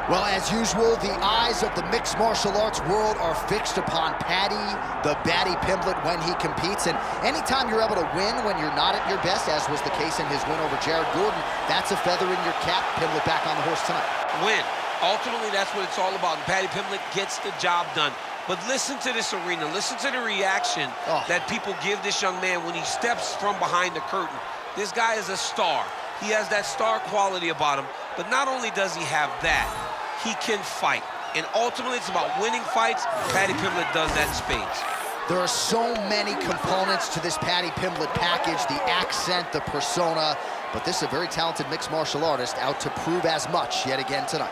Well, as usual, the eyes of the mixed martial arts world are fixed upon Paddy, the Paddy Pimblett, when he competes. And anytime you're able to win when you're not at your best, as was the case in his win over Jared Gordon, that's a feather in your cap. Pimblett back on the horse tonight. Win. Ultimately, that's what it's all about. And Paddy Pimblett gets the job done. But listen to this arena. Listen to the reaction that people give this young man when he steps from behind the curtain. This guy is a star. He has that star quality about him. But not only does he have that, he can fight. And ultimately, it's about winning fights. Paddy Pimblett does that in spades. There are so many components to this Paddy Pimblett package, the accent, the persona, but this is a very talented mixed martial artist out to prove as much yet again tonight.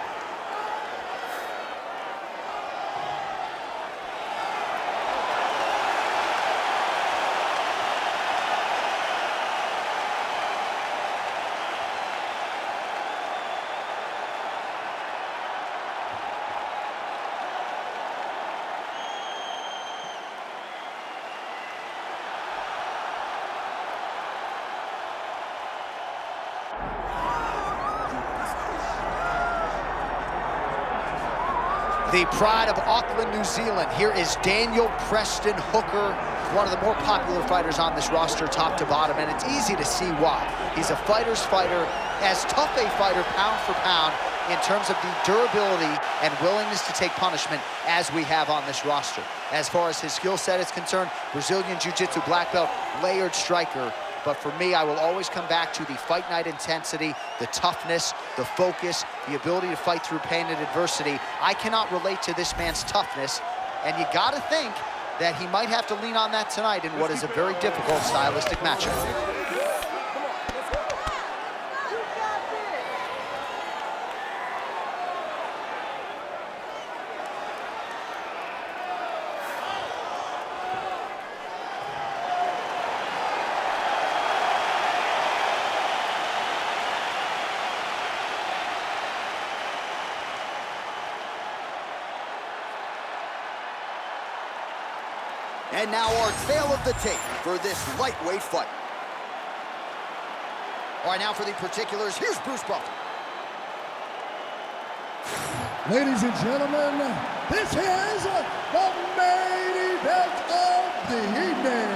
The pride of Auckland, New Zealand. Here is Daniel Preston Hooker, one of the more popular fighters on this roster, top to bottom, and it's easy to see why. He's a fighter's fighter, as tough a fighter pound for pound in terms of the durability and willingness to take punishment as we have on this roster. As far as his skill set is concerned, Brazilian Jiu-Jitsu black belt, layered striker. But for me, I will always come back to the fight night intensity, the toughness, the focus, the ability to fight through pain and adversity. I cannot relate to this man's toughness, and you gotta think that he might have to lean on that tonight in what is a very difficult stylistic matchup. And now our tale of the tape for this lightweight fight. All right, now for the particulars, here's Bruce Buffer. Ladies and gentlemen, this is the main event of the evening.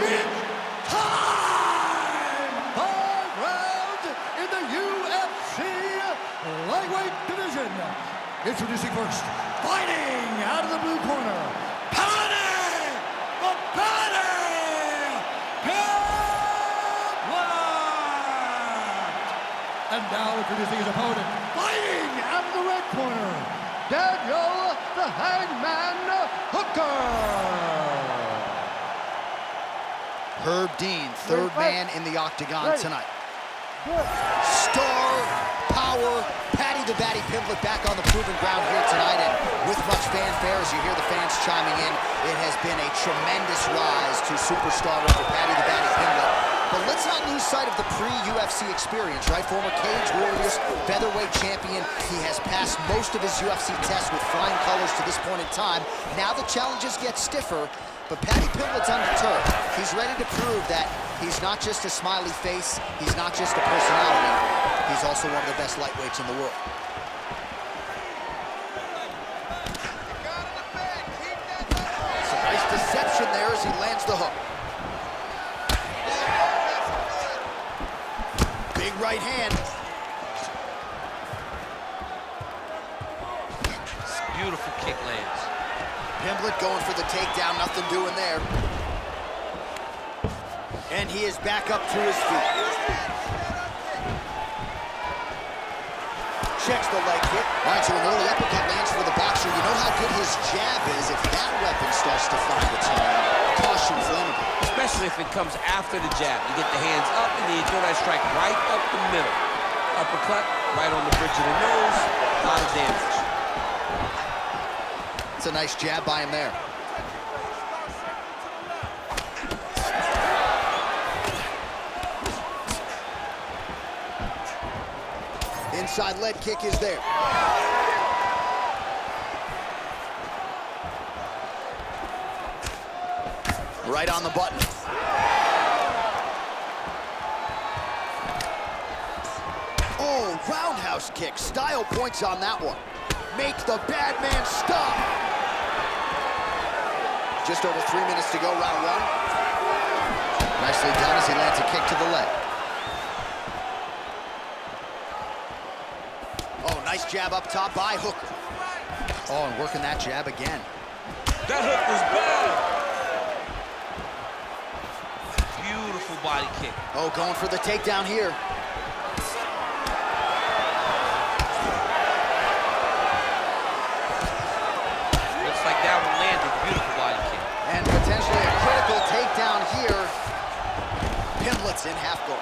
It's time! 5 rounds in the UFC lightweight division. Introducing first, fighting out of the blue corner, Paddy Pimblett! And now introducing his opponent, fighting out of the red corner, Daniel the Hangman Hooker! Herb Dean, third man in the octagon tonight. Star power, Paddy the Paddy Pimblett back on the proven ground here tonight, and with much fanfare as you hear the fans chiming in, it has been a tremendous rise to superstardom for Paddy the Paddy Pimblett. But let's not lose sight of the pre-UFC experience, right? Former Cage Warriors, featherweight champion. He has passed most of his UFC tests with flying colors to this point in time. Now the challenges get stiffer, but Paddy Pimblett's undeterred. He's ready to prove that he's not just a smiley face, he's not just a personality, he's also one of the best lightweights in the world. Some nice deception there as he lands the hook. Big right hand. Beautiful kick lands. Pimblett going for the takedown, nothing doing there. And he is back up to his feet. Checks the leg kick. All right, so an early uppercut lands for the boxer. You know how good his jab is. If that weapon starts to find its home, caution flammable. Especially if it comes after the jab. You get the hands up and then you throw that strike right up the middle. Uppercut, right on the bridge of the nose. A lot of damage. It's a nice jab by him there. Inside leg kick is there. Right on the button. Oh, roundhouse kick. Style points on that one. Make the bad man stop. Just over 3 minutes to go, round one. Nicely done as he lands a kick to the leg. Oh, nice jab up top by Hooker. Oh, and working that jab again. That hook was bad. Beautiful body kick. Oh, going for the takedown here. Looks like that one landed. Beautiful body kick. And potentially a critical takedown here. Pimblett's in half guard.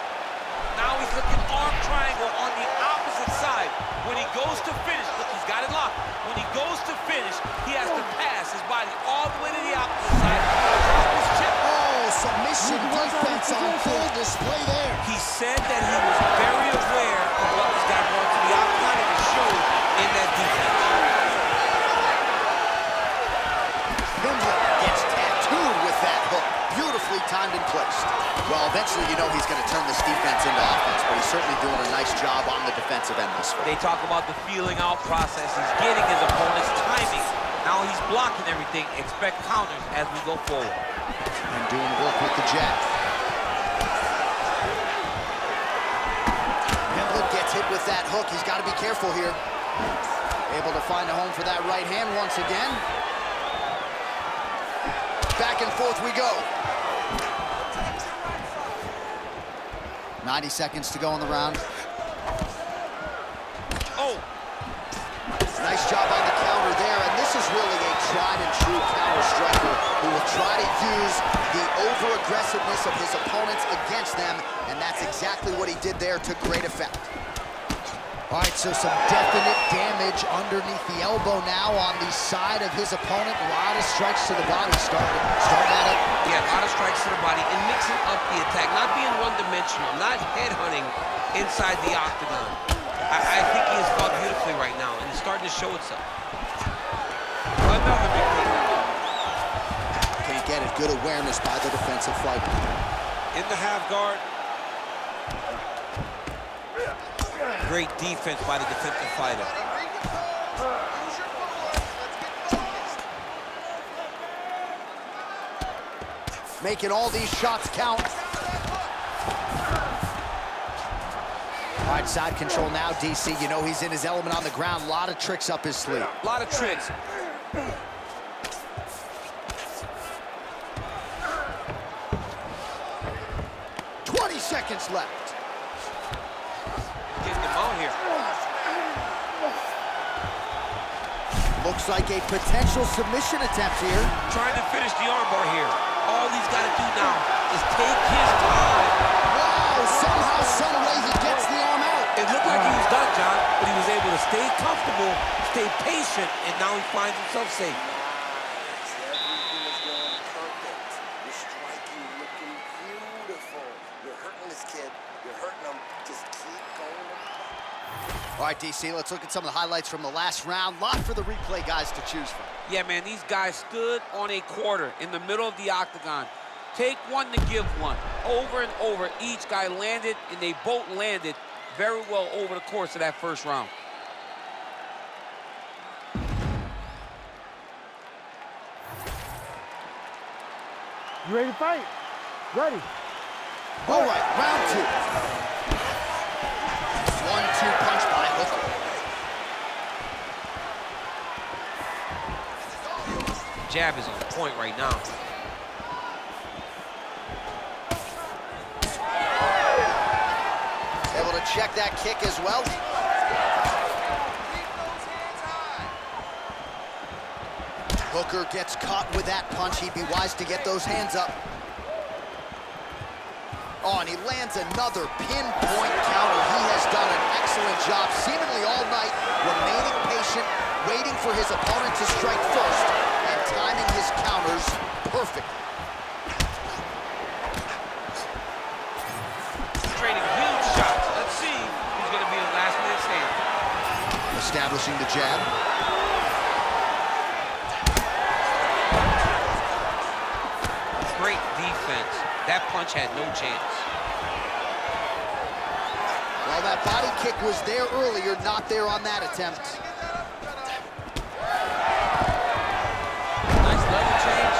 Now he's looking arm triangle on the opposite side. When he goes to finish, look, he's got it locked. When he goes to finish, he has to pass his body all the way to the opposite side. Drop his chip. Oh, submission defense on full display there. He said that he was very aware of what was got going to the octagon, and it showed in that defense. Pimblett gets tattooed with that hook. Beautifully timed and placed. Well, eventually you know he's going to turn this defense into offense, but he's certainly doing a nice job on the defensive end this fight. They talk about the feeling out process. He's getting his opponent's timing. Now he's blocking everything. Expect counters as we go forward. And doing work with the jab. Pimblett gets hit with that hook. He's got to be careful here. Able to find a home for that right hand once again. Back and forth we go. 90 seconds to go in the round. Oh! Nice job on the counter there, and this is really a tried and true counter striker who will try to use the over-aggressiveness of his opponents against them, and that's exactly what he did there to great effect. All right, so some definite damage underneath the elbow now on the side of his opponent. A lot of strikes to the body starting at it. Yeah, a lot of strikes to the body and mixing up the attack, not being one-dimensional, not headhunting inside the octagon. I think he has fought beautifully right now, and it's starting to show itself. Another big takedown. Can't get it. Good awareness by the defensive fighter. In the half guard. Great defense by the defensive fighter. Making all these shots count. All right, side control now, DC. You know he's in his element on the ground. A lot of tricks up his sleeve. A lot of tricks. Seconds left. Getting him out here. Looks like a potential submission attempt here. Trying to finish the armbar here. All he's got to do now is take his time. Wow, somehow, some way he gets the arm out. It looked like he was done, John, but he was able to stay comfortable, stay patient, and now he finds himself safe. Everything is going perfect. You're striking, looking beautiful. You're hurting this kid. You're hurting him. Just keep going. All right, DC, let's look at some of the highlights from the last round. Lot for the replay guys to choose from. Yeah, man, these guys stood on a quarter in the middle of the octagon. Take one to give one. Over and over, each guy landed, and they both landed very well over the course of that first round. You ready to fight? Ready. All right, round two. 1-2 punch by Hooker. Jab is on point right now. Able to check that kick as well. Hooker gets caught with that punch. He'd be wise to get those hands up. Oh, and he lands another pinpoint counter. He has done an excellent job, seemingly all night, remaining patient, waiting for his opponent to strike first, and timing his counters perfectly. Trading huge shots. Let's see who's going to be the last man standing. Establishing the jab. Great defense. That punch had no chance. Well, that That body kick was there earlier, not there on that attempt. Nice level change.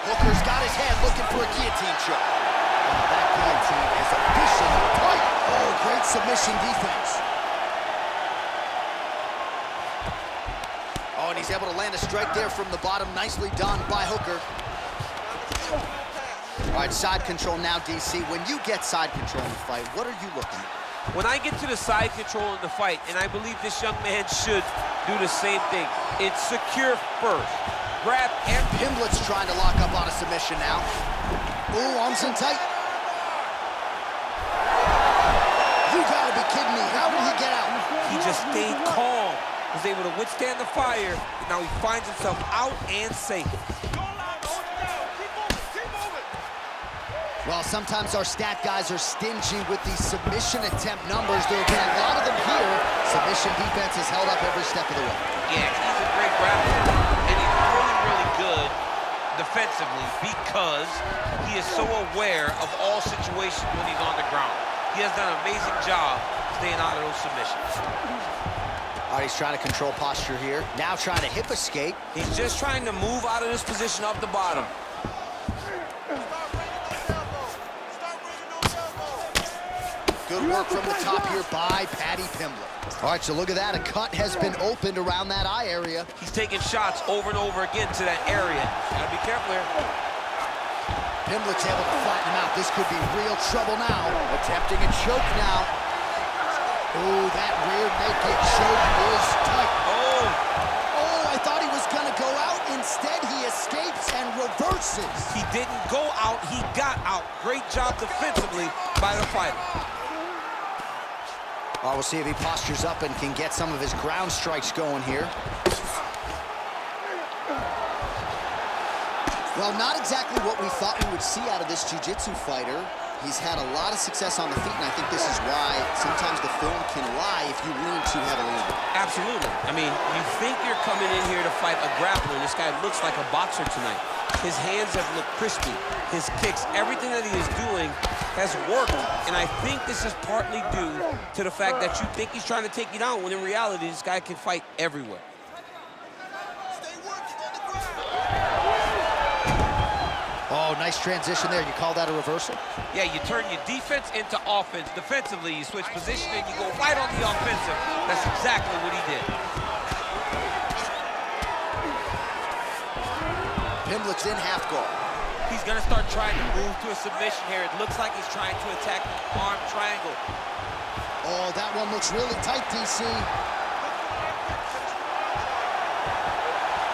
Hooker's got his hand looking for a guillotine choke. Oh, that guillotine is officially tight. Oh, great submission defense. Oh, and he's able to land a strike there from the bottom. Nicely done by Hooker. All right, side control now, DC. When you get side control in the fight, what are you looking at? When I get to the side control in the fight, and I believe this young man should do the same thing, it's secure first. Grab and... Pimblett's trying to lock up on a submission now. Ooh, arms in tight. You gotta be kidding me. How did he get out? He just stayed calm, was able to withstand the fire, and now he finds himself out and safe. Well, sometimes our stat guys are stingy with these submission attempt numbers. There have been a lot of them here. Submission defense has held up every step of the way. Yeah, he's a great grappler, and he's really, really good defensively because he is so aware of all situations when he's on the ground. He has done an amazing job staying out of those submissions. All right, he's trying to control posture here. Now trying to hip escape. He's just trying to move out of this position off the bottom. Good work from the top here by Paddy Pimblett. All right, so look at that. A cut has been opened around that eye area. He's taking shots over and over again to that area. Gotta be careful here. Pimblett's able to flatten him out. This could be real trouble now. Attempting a choke now. Ooh, that rear naked choke is tight. Oh, I thought he was gonna go out. Instead, he escapes and reverses. He didn't go out, he got out. Great job defensively by the fighter. Oh, we'll see if he postures up and can get some of his ground strikes going here. Well, not exactly what we thought we would see out of this jiu-jitsu fighter. He's had a lot of success on the feet, and I think this is why sometimes the film can lie if you lean too heavily into it. Absolutely. I mean, you think you're coming in here to fight a grappler, and this guy looks like a boxer tonight. His hands have looked crispy. His kicks, everything that he is doing has worked. And I think this is partly due to the fact that you think he's trying to take you down, when in reality, this guy can fight everywhere. Oh, nice transition there. You call that a reversal? Yeah, you turn your defense into offense. Defensively, you switch position and you go right on the offensive. That's exactly what he did. Pimblett's in half guard. He's gonna start trying to move to a submission here. It looks like he's trying to attack the arm triangle. Oh, that one looks really tight, DC.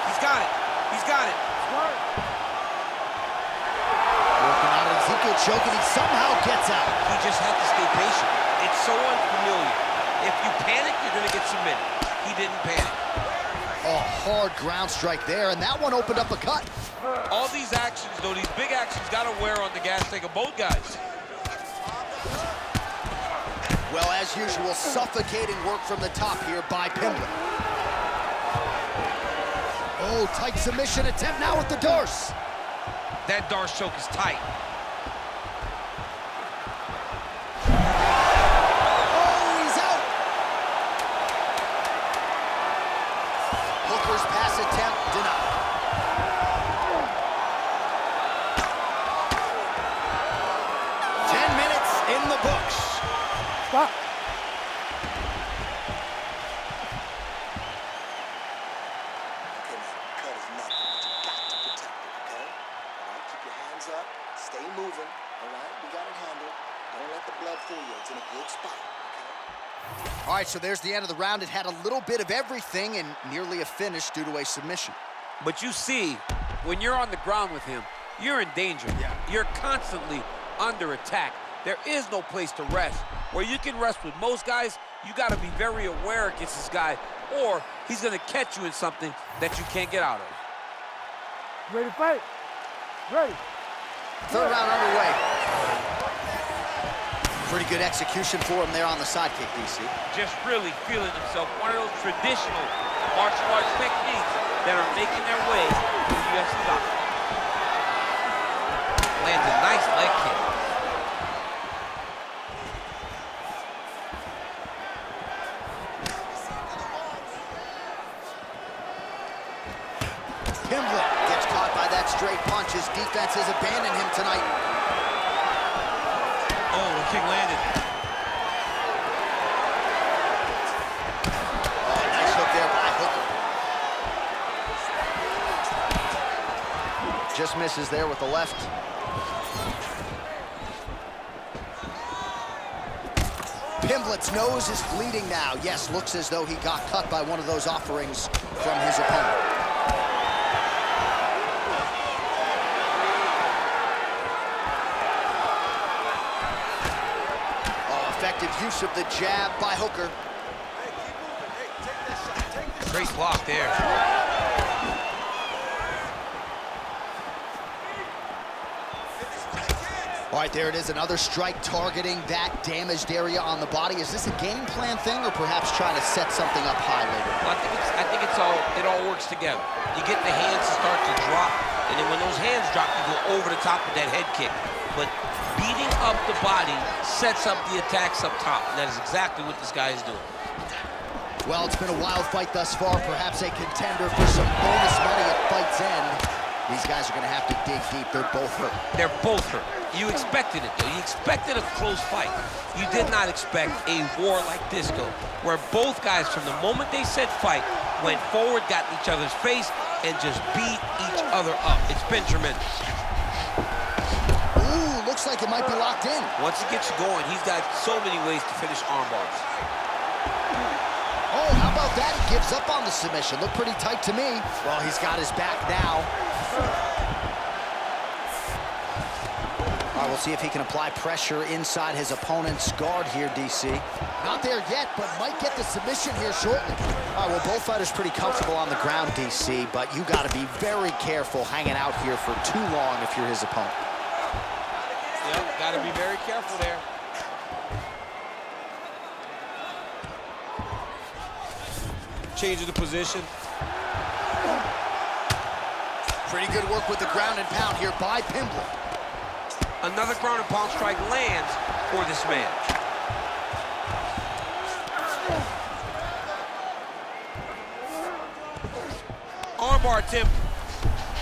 He's got it. He's got it. Working out an Ezekiel choke, and he somehow gets out. He just had to stay patient. It's so unfamiliar. If you panic, you're gonna get submitted. He didn't panic. Oh, hard ground strike there, and that one opened up a cut. All these actions, though, these big actions, gotta wear on the gas tank of both guys. Well, as usual, suffocating work from the top here by Pimblett. Oh, tight submission attempt now with the Darce. That Darce choke is tight. Oh, he's out. Hooker's pass attempt denied. In the books. Stop. Okay, man, cut is nothing, but you got to protect it, okay? All right, keep your hands up, stay moving, all right? We got it handled. Don't let the blood fool you. It's in a good spot, okay? All right, so there's the end of the round. It had a little bit of everything and nearly a finish due to a submission. But you see, when you're on the ground with him, you're in danger. Yeah. You're constantly under attack. There is no place to rest. Where you can rest with most guys, you got to be very aware against this guy, or he's going to catch you in something that you can't get out of. Ready to fight? Ready. Third round underway. Pretty good execution for him there on the side kick, DC. Just really feeling himself. One of those traditional martial arts techniques that are making their way to the UFC locker. Lands a nice leg kick. punch. His defense has abandoned him tonight. Oh, the kick landed. Oh, nice hook there by Hooker. Just misses there with the left. Pimblett's nose is bleeding now. Yes, looks as though he got cut by one of those offerings from his opponent. Oh, effective use of the jab by Hooker. Great block there. All right, there it is, another strike targeting that damaged area on the body. Is this a game plan thing or perhaps trying to set something up high later? Well, I think it all works together. You get the hands to start to drop, and then when those hands drop, you go over the top of that head kick. But beating up the body sets up the attacks up top, and that is exactly what this guy is doing. Well, it's been a wild fight thus far, perhaps a contender for some bonus money at fight's end. These guys are going to have to dig deep. They're both hurt. They're both hurt. You expected it, though. You expected a close fight. You did not expect a war like this, though, where both guys, from the moment they said fight, went forward, got in each other's face, and just beat each other up. It's been tremendous. Ooh, looks like it might be locked in. Once he gets you going, he's got so many ways to finish arm bars. Oh, how about that? He gives up on the submission. Looked pretty tight to me. Well, he's got his back now. All right, we'll see if he can apply pressure inside his opponent's guard here, DC. Not there yet, but might get the submission here shortly. All right, well, both fighters pretty comfortable on the ground, DC, but you got to be very careful hanging out here for too long if you're his opponent. Yep, got to be very careful there. Changing the position. Pretty good work with the ground and pound here by Pimblett. Another ground and pound strike lands for this man. Armbar, Tim.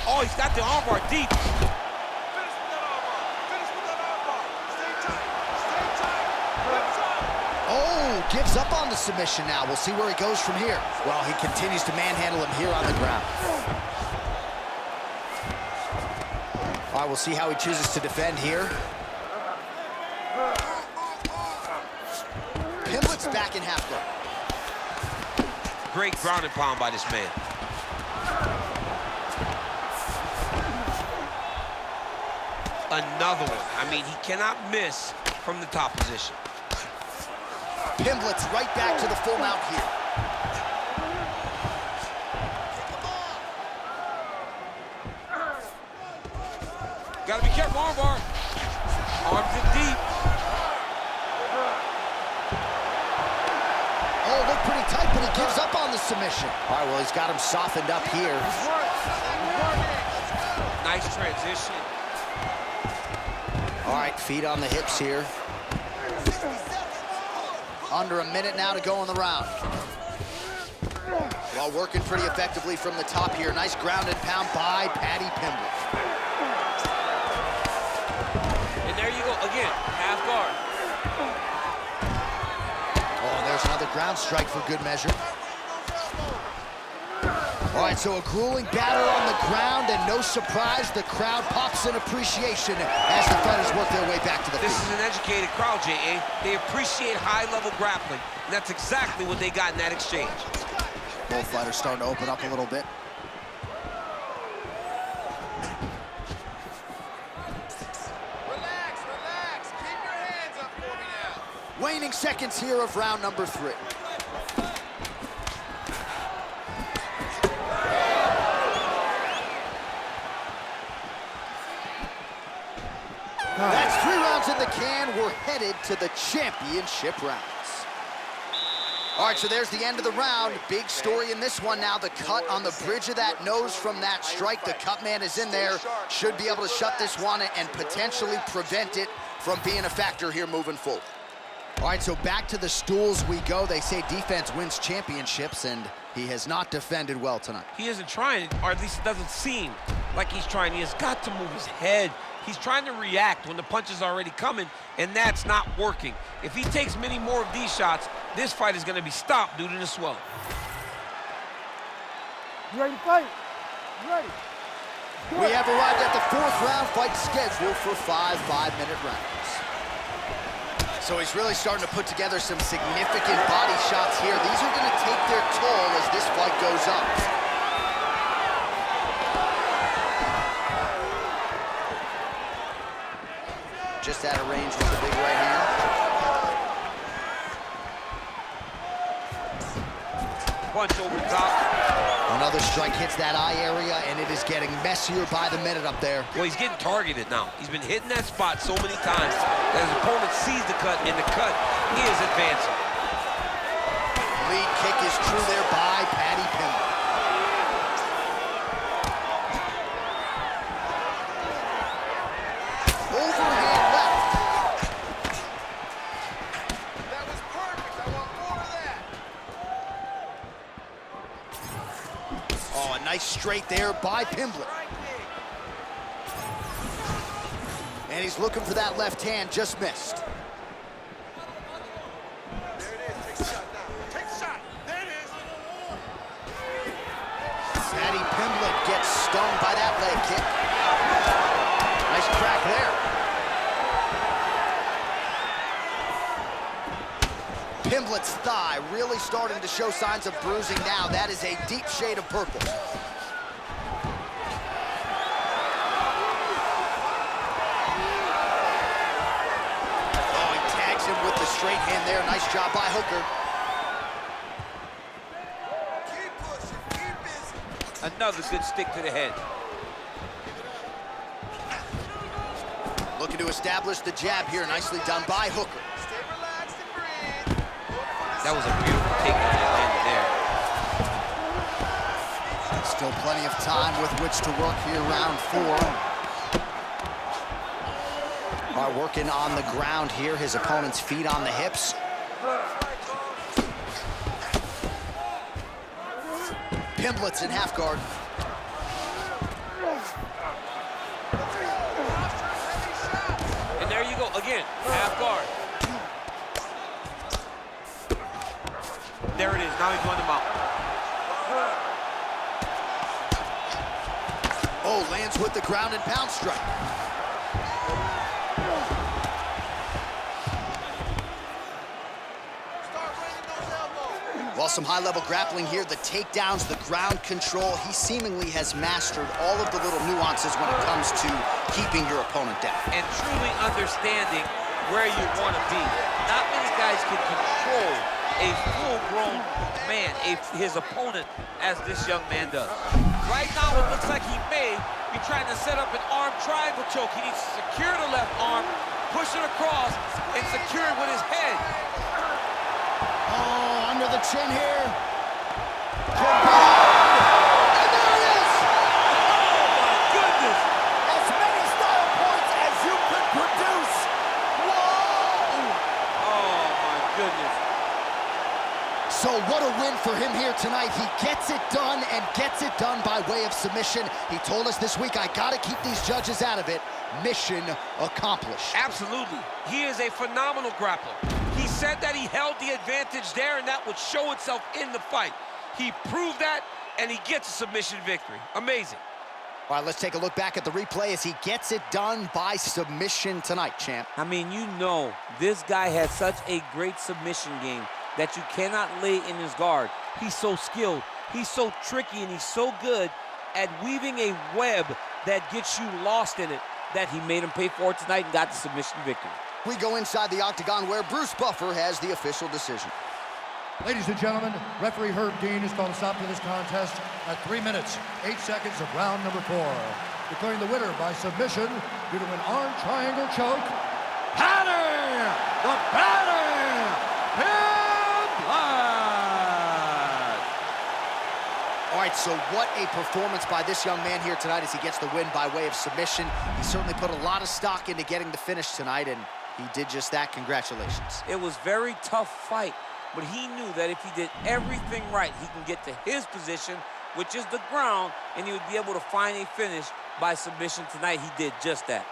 Oh, he's got the armbar deep. Oh, gives up on the submission now. We'll see where he goes from here. Well, he continues to manhandle him here on the ground. All right, we'll see how he chooses to defend here. Pimblett's back in half guard. Great ground and pound by this man. Another one. I mean, he cannot miss from the top position. Pimblett's right back to the full mount here. Gotta be careful, armbar. Arms in deep. Oh, looked pretty tight, but he gives up on the submission. All right, well, he's got him softened up here. Nice transition. All right, feet on the hips here. Under a minute now to go in the round. Well, working pretty effectively from the top here. Nice ground and pound by Paddy Pimblett. And there you go, again, half guard. Oh, and there's another ground strike for good measure. All right, so a grueling battle on the ground, and no surprise, the crowd pops in appreciation as the fighters work their way back to the field. This is an educated crowd, J.A. They appreciate high-level grappling, and that's exactly what they got in that exchange. Both fighters starting to open up a little bit. Relax. Keep your hands up for me now. Waning seconds here of round number 3. That's 3 rounds in the can. We're headed to the championship rounds. All right, so there's the end of the round. Big story in this one now. The cut on the bridge of that nose from that strike. The cut man is in there. Should be able to shut this one and potentially prevent it from being a factor here moving forward. All right, so back to the stools we go. They say defense wins championships, and he has not defended well tonight. He isn't trying, or at least it doesn't seem like he's trying. He has got to move his head. He's trying to react when the punch is already coming, and that's not working. If he takes many more of these shots, this fight is going to be stopped due to the swelling. You ready to fight? You ready? We have arrived at the 4th round, fight scheduled for 5 5-minute rounds. So he's really starting to put together some significant body shots here. These are going to take their toll as this fight goes up. Just out of range with the big right hand. Punch over the top. Another strike hits that eye area, and it is getting messier by the minute up there. Well, he's getting targeted now. He's been hitting that spot so many times that his opponent sees the cut, and the cut is advancing. Lead kick is true there by Paddy Pimblett. Overhand left. That was perfect. I want more of that. Oh, a nice straight there by Pimblett. And he's looking for that left hand, just missed. There it is. Take a shot now. Take a shot. There it is. Paddy Pimblett gets stung by that leg kick. Nice crack there. Pimblett's thigh really starting to show signs of bruising now. That is a deep shade of purple. With the straight hand there. Nice job by Hooker. Keep pushing. Keep busy. Another good stick to the head. Looking to establish the jab here. Nicely done by Hooker. Stay relaxed and breathe. That was a beautiful takedown that landed there. Still plenty of time with which to work here, round 4. Working on the ground here, his opponent's feet on the hips. Pimblett's in half guard. And there you go, again, half guard. There it is, now he's going to mount. Oh, lands with the ground and pound strike. While some high-level grappling here, the takedowns, the ground control, he seemingly has mastered all of the little nuances when it comes to keeping your opponent down. And truly understanding where you want to be. Not many guys can control a full-grown man, his opponent, as this young man does. Right now, it looks like he may be trying to set up an arm triangle choke. He needs to secure the left arm, push it across, and secure it with his head. Oh, under the chin here. And there it is! Oh, my goodness! As many style points as you could produce. Whoa! Oh, my goodness. So what a win for him here tonight. He gets it done and gets it done by way of submission. He told us this week, I gotta keep these judges out of it. Mission accomplished. Absolutely. He is a phenomenal grappler. He said that he held the advantage there, and that would show itself in the fight. He proved that, and he gets a submission victory. Amazing. All right, let's take a look back at the replay as he gets it done by submission tonight, champ. I mean, you know, this guy has such a great submission game that you cannot lay in his guard. He's so skilled, he's so tricky, and he's so good at weaving a web that gets you lost in it that he made him pay for it tonight and got the submission victory. We go inside the octagon where Bruce Buffer has the official decision. Ladies and gentlemen, referee Herb Dean has called a stop to this contest at 3 minutes, 8 seconds of round number 4. Declaring the winner by submission due to an arm triangle choke, Paddy the Paddy Pimblett! All right, so what a performance by this young man here tonight as he gets the win by way of submission. He certainly put a lot of stock into getting the finish tonight, and he did just that. Congratulations. It was a very tough fight, but he knew that if he did everything right, he can get to his position, which is the ground, and he would be able to find a finish by submission tonight, he did just that.